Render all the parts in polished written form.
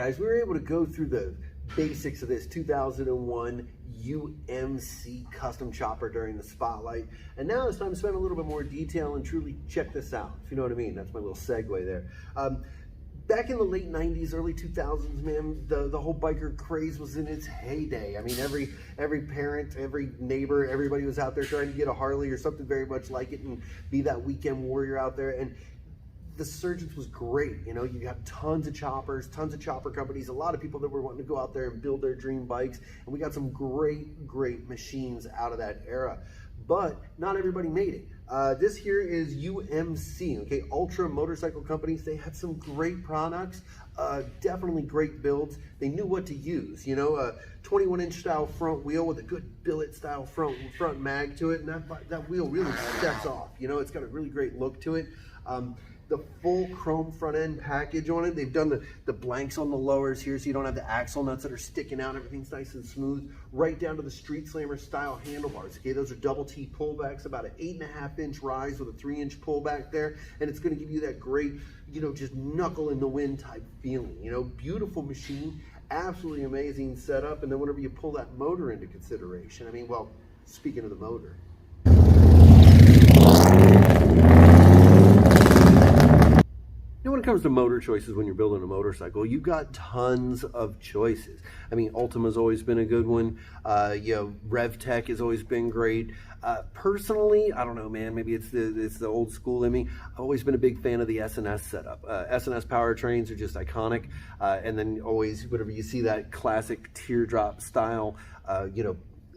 guys, we were able to go through the basics of this 2001 UMC custom chopper during the spotlight, and now it's time to spend a little bit more detail and truly check this out, if you know what I mean. That's my little segue there. Back in the late 90s, early 2000s, man, the whole biker craze was in its heyday. I mean, every parent, every neighbor, everybody was out there trying to get a Harley or something very much like it and be that weekend warrior out there. And the surgence was great. You know, you got tons of choppers, tons of chopper companies, a lot of people that were wanting to go out there and build their dream bikes, and we got some great machines out of that era. But not everybody made it. This here is UMC, okay, Ultra Motorcycle Companies. They had some great products, definitely great builds. They knew what to use, you know, a 21-inch style front wheel with a good billet style front mag to it, and that wheel really steps off. You know, it's got a really great look to it. The full chrome front end package on it. They've done the blanks on the lowers here so you don't have the axle nuts that are sticking out. Everything's nice and smooth, right down to the Street Slammer style handlebars. Okay, those are double T pullbacks, about an 8.5-inch rise with a 3-inch pullback there, and it's going to give you that great, you know, just knuckle in the wind type feeling. You know, beautiful machine, absolutely amazing setup. And then whenever you pull that motor into consideration, I mean, well, speaking of the motor, when it comes to motor choices when you're building a motorcycle, you've got tons of choices. I mean, Ultima's always been a good one. You know, RevTech has always been great. Personally, I don't know, man, maybe it's the old school in me. I've always been a big fan of the S&S setup. S&S powertrains are just iconic. And then always, whenever you see that classic teardrop style, you know,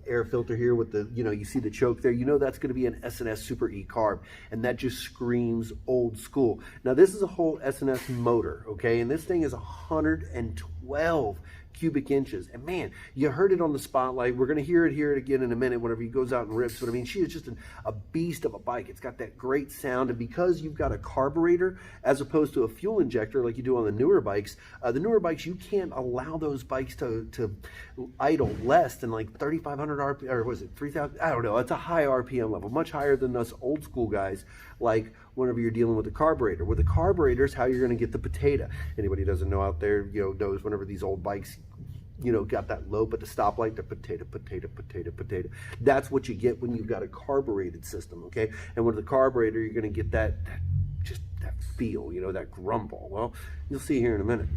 air filter here with the, you know, you see the choke there, you know that's going to be an S&S Super E carb, and that just screams old school. Now this is a whole S&S motor, okay, and this thing is 112 cubic inches, and man, you heard it on the spotlight. We're going to hear it again in a minute whenever he goes out and rips, but I mean, she is just a beast of a bike. It's got that great sound, and because you've got a carburetor as opposed to a fuel injector like you do on the newer bikes, you can't allow those bikes to idle less than like 3,500 RPM, or was it 3,000? I don't know. It's a high RPM level, much higher than us old school guys, like whenever you're dealing with the carburetor. With the carburetor is how you're going to get the potato. Anybody who doesn't know out there, you know, knows whenever these old bikes, you know, got that low but the stoplight, the potato. That's what you get when you've got a carbureted system, okay? And with the carburetor, you're going to get that feel, you know, that grumble. Well, you'll see here in a minute.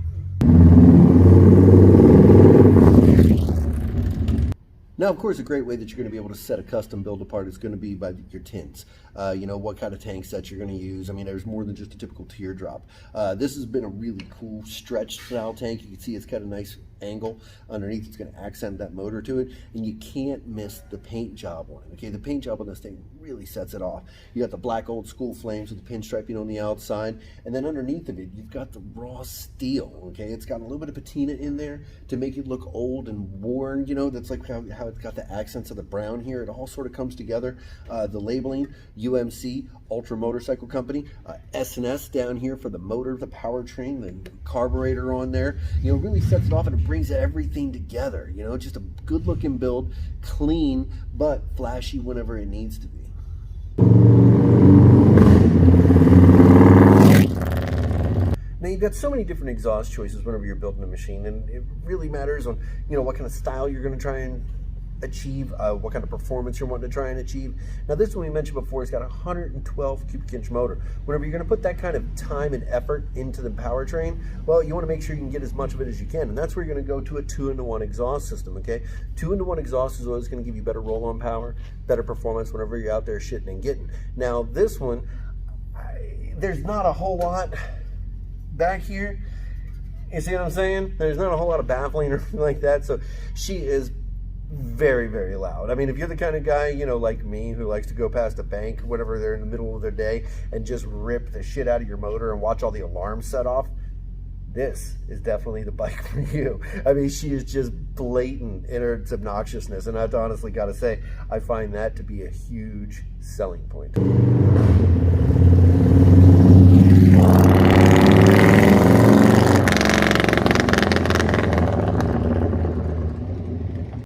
Now, of course, a great way that you're going to be able to set a custom build apart is going to be by your tints. You know, what kind of tank sets you're going to use. I mean, there's more than just a typical teardrop. This has been a really cool stretch style tank. You can see it's got a nice angle underneath. It's going to accent that motor to it, and you can't miss the paint job on it. Okay, the paint job on this thing really sets it off. You got the black old school flames with the pinstriping on the outside, and then underneath of it, you've got the raw steel. Okay, it's got a little bit of patina in there to make it look old and worn. You know, that's like how it's got the accents of the brown here. It all sort of comes together. The labeling, UMC, Ultra Motorcycle Company, S&S down here for the motor, the powertrain, the carburetor on there. You know, really sets it off, and it brings everything together. You know, just a good looking build, clean, but flashy whenever it needs to be. Now you've got so many different exhaust choices whenever you're building a machine, and it really matters on, you know, what kind of style you're going to try and achieve, what kind of performance you're wanting to try and achieve. Now this one we mentioned before, it's got a 112 cubic inch motor. Whenever you're going to put that kind of time and effort into the powertrain, well, you want to make sure you can get as much of it as you can, and that's where you're going to go to a 2-in-1 exhaust system. Okay, 2-in-1 exhaust is always going to give you better roll-on power, better performance whenever you're out there shitting and getting. Now this one, there's not a whole lot back here. You see what I'm saying? There's not a whole lot of baffling or anything like that, so she is very loud. I mean, if you're the kind of guy, you know, like me, who likes to go past a bank whenever they're in the middle of their day and just rip the shit out of your motor and watch all the alarms set off, this is definitely the bike for you. I mean, she is just blatant in her obnoxiousness, and I've honestly got to say, I find that to be a huge selling point.